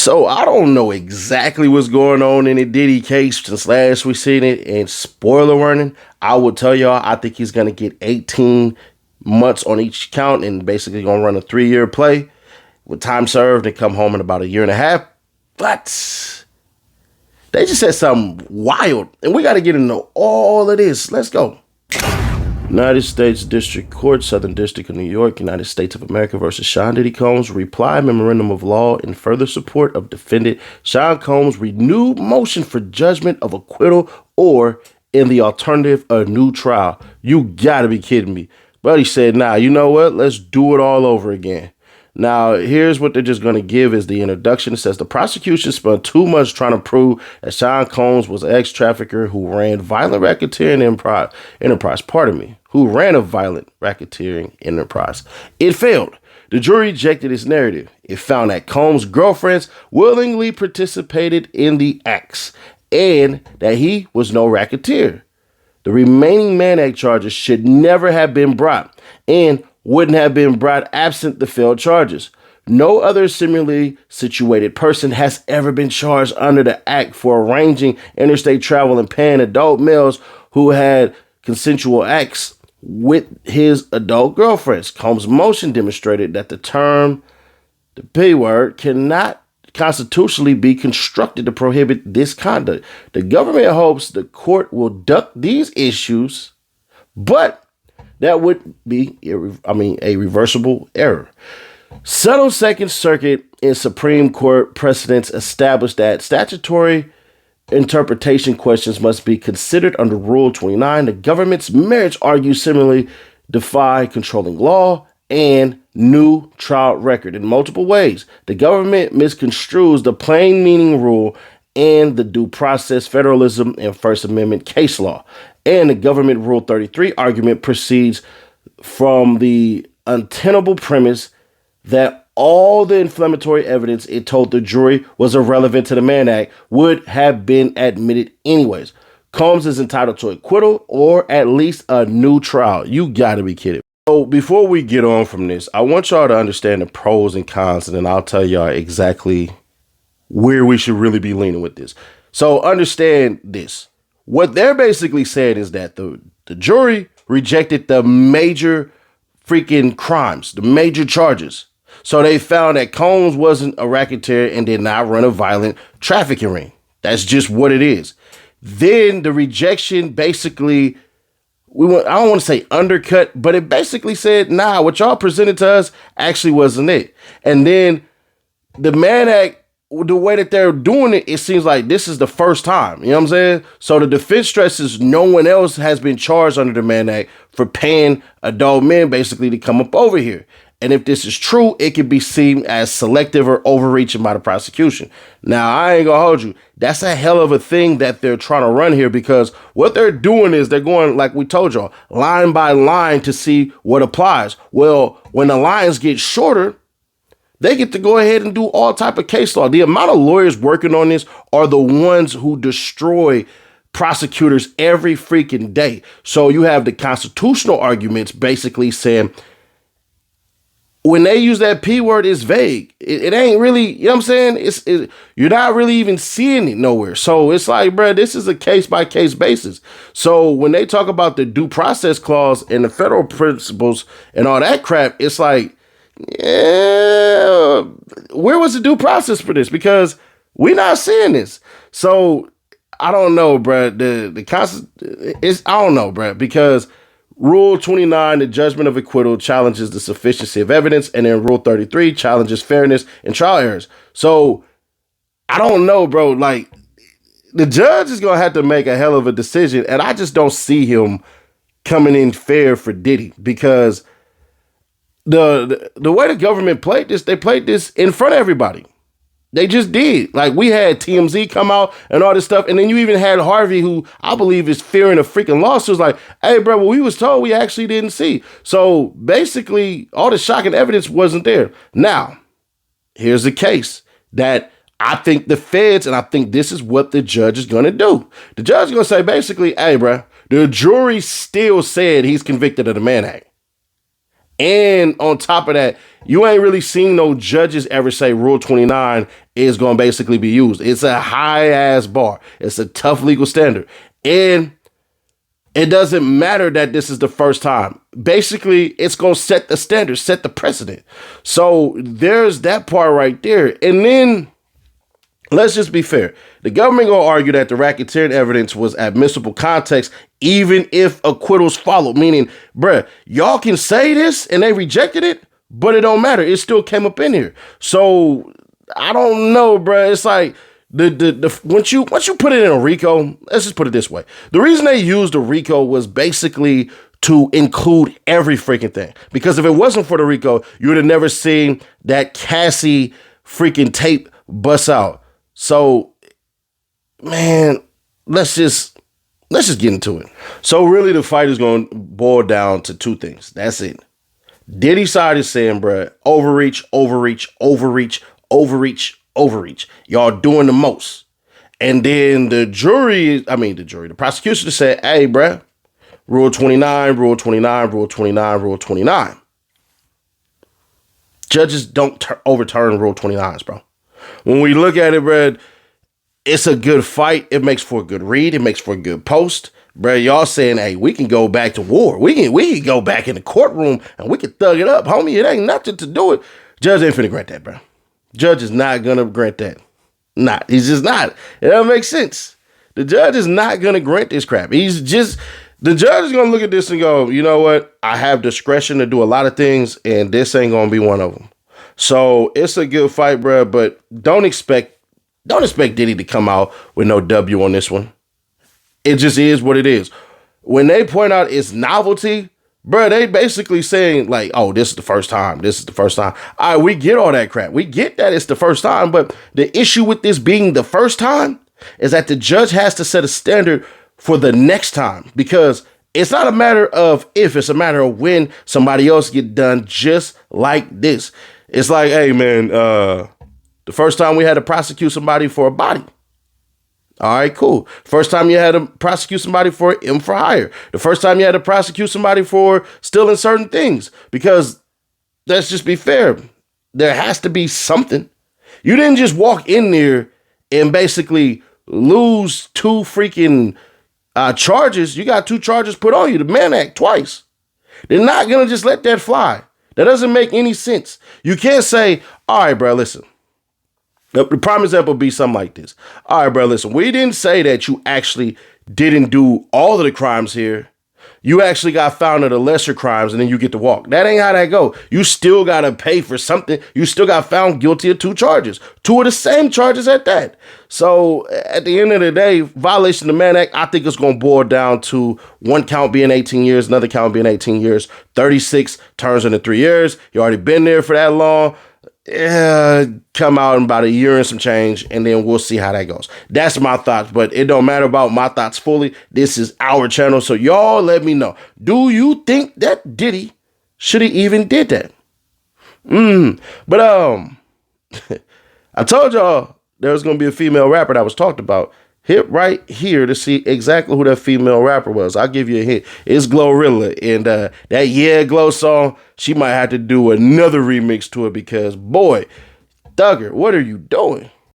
So I don't know exactly what's going on in the Diddy case since last we seen it. And spoiler warning, I will tell y'all, I think he's going to get 18 months on each count and basically going to run a 3-year play with time served and come home in about a year and a half. But they just said something wild, and we got to get into all of this. Let's go. United States District Court, Southern District of New York, United States of America versus Sean Diddy Combs, reply memorandum of law in further support of defendant Sean Combs' renewed motion for judgment of acquittal or, in the alternative, a new trial. You gotta be kidding me. But he said, nah, you know what? Let's do it all over again. Now, here's what they're just going to give is the introduction. It says the prosecution spent too much trying to prove that Sean Combs was an ex-trafficker who ran violent racketeering enterprise. Who ran a violent racketeering enterprise. It failed. The jury rejected its narrative. It found that Combs' girlfriends willingly participated in the acts and that he was no racketeer. The remaining Mann Act charges should never have been brought and wouldn't have been brought absent the failed charges. No other similarly situated person has ever been charged under the act for arranging interstate travel and paying adult males who had consensual acts with his adult girlfriends. Combs' motion demonstrated that the term, the P word, cannot constitutionally be constructed to prohibit this conduct. The government hopes the court will duck these issues, but that would be, a reversible error. Settled Second Circuit and Supreme Court precedents established that statutory interpretation questions must be considered under Rule 29. The government's merits argue similarly defy controlling law and new trial record in multiple ways. The government misconstrues the plain meaning rule and the due process, federalism, and First Amendment case law. And the government Rule 33 argument proceeds from the untenable premise that all the inflammatory evidence it told the jury was irrelevant to the Mann Act would have been admitted anyways. Combs is entitled to acquittal or at least a new trial. You gotta be kidding. So before we get on from this, I want y'all to understand the pros and cons, and then I'll tell y'all exactly where we should really be leaning with this. So understand this. What they're basically saying is that the jury rejected the major freaking crimes, the major charges. So they found that Combs wasn't a racketeer and did not run a violent trafficking ring. That's just what it is. Then the rejection basically, I don't want to say undercut, but it basically said, nah, what y'all presented to us actually wasn't it. And then the Mann Act, the way that they're doing it, it seems like this is the first time. You know what I'm saying? So the defense stresses no one else has been charged under the Mann Act for paying adult men basically to come up over here. And if this is true, it could be seen as selective or overreaching by the prosecution. Now, I ain't gonna hold you. That's a hell of a thing that they're trying to run here, because what they're doing is they're going, like we told y'all, line by line to see what applies. Well, when the lines get shorter, they get to go ahead and do all type of case law. The amount of lawyers working on this are the ones who destroy prosecutors every freaking day. So you have the constitutional arguments basically saying, when they use that P word, it's vague. It ain't really, you know what I'm saying? You're not really even seeing it nowhere. So it's like, bro, this is a case by case basis. So when they talk about the due process clause and the federal principles and all that crap, it's like, yeah, where was the due process for this? Because we're not seeing this. So I don't know, bro. I don't know, bro, because Rule 29, the judgment of acquittal, challenges the sufficiency of evidence, and then Rule 33 challenges fairness and trial errors. So I don't know, bro. Like, the judge is gonna have to make a hell of a decision, and I just don't see him coming in fair for Diddy, because the way the government played this, they played this in front of everybody. They just did. Like, we had TMZ come out and all this stuff. And then you even had Harvey, who I believe is fearing a freaking lawsuit. Like, hey, bro, what we was told we actually didn't see. So basically, all the shocking evidence wasn't there. Now, here's the case that I think the feds, and I think this is what the judge is going to do. The judge is going to say, basically, hey, bro, the jury still said he's convicted of the Mann Act. And on top of that, you ain't really seen no judges ever say Rule 29 is going to basically be used. It's a high-ass bar. It's a tough legal standard. And it doesn't matter that this is the first time. Basically, it's going to set the standard, set the precedent. So there's that part right there. And then, let's just be fair. The government going to argue that the racketeering evidence was admissible context, even if acquittals followed. Meaning, bruh, y'all can say this and they rejected it, but it don't matter. It still came up in here. So I don't know, bruh. It's like once you put it in a RICO, let's just put it this way. The reason they used the RICO was basically to include every freaking thing. Because if it wasn't for the RICO, you would have never seen that Cassie freaking tape bust out. So, man, let's just get into it. So really the fight is going to boil down to two things. That's it. Diddy side is saying, bruh, overreach, overreach, overreach, overreach, overreach. Y'all doing the most. And then the prosecution said, hey, bruh, Rule 29, Rule 29, Rule 29, Rule 29. Judges don't overturn Rule 29s, bro. When we look at it, bruh, it's a good fight. It makes for a good read. It makes for a good post. Bruh, y'all saying, hey, we can go back to war. We can go back in the courtroom and we can thug it up, homie. It ain't nothing to do it. Judge ain't finna grant that, bro. Judge is not gonna grant that. He's just not. It doesn't make sense. The judge is not gonna grant this crap. The judge is gonna look at this and go, you know what? I have discretion to do a lot of things, and this ain't gonna be one of them. So it's a good fight, bro. But don't expect Diddy to come out with no W on this one. It just is what it is. When they point out its novelty, bro, they basically saying like, oh, this is the first time. This is the first time. All right, we get all that crap. We get that it's the first time. But the issue with this being the first time is that the judge has to set a standard for the next time, because it's not a matter of if, it's a matter of when somebody else get done just like this. It's like, hey, man, the first time we had to prosecute somebody for a body. All right, cool. First time you had to prosecute somebody for M for hire. The first time you had to prosecute somebody for stealing certain things. Because let's just be fair. There has to be something. You didn't just walk in there and basically lose two freaking charges. You got two charges put on you. The Mann Act twice. They're not going to just let that fly. That doesn't make any sense. You can't say, all right, bro, listen. The prime example would be something like this. All right, bro, listen, we didn't say that you actually didn't do all of the crimes here. You actually got found of the lesser crimes and then you get to walk. That ain't how that go. You still got to pay for something. You still got found guilty of two charges. Two of the same charges at that. So at the end of the day, violation of the Mann Act, I think it's going to boil down to one count being 18 years, another count being 18 years, 36 turns into 3 years. You already been there for that long. Come out in about a year and some change, and then we'll see how that goes. That's my thoughts, but it don't matter about my thoughts fully. This is our channel, so y'all let me know. Do you think that Diddy should have even did that? But I told y'all there was gonna be a female rapper that was talked about. Hit right here to see exactly who that female rapper was. I'll give you a hint. It's Glorilla. And that Yeah Glow song, she might have to do another remix to it because, boy, Thugger, what are you doing?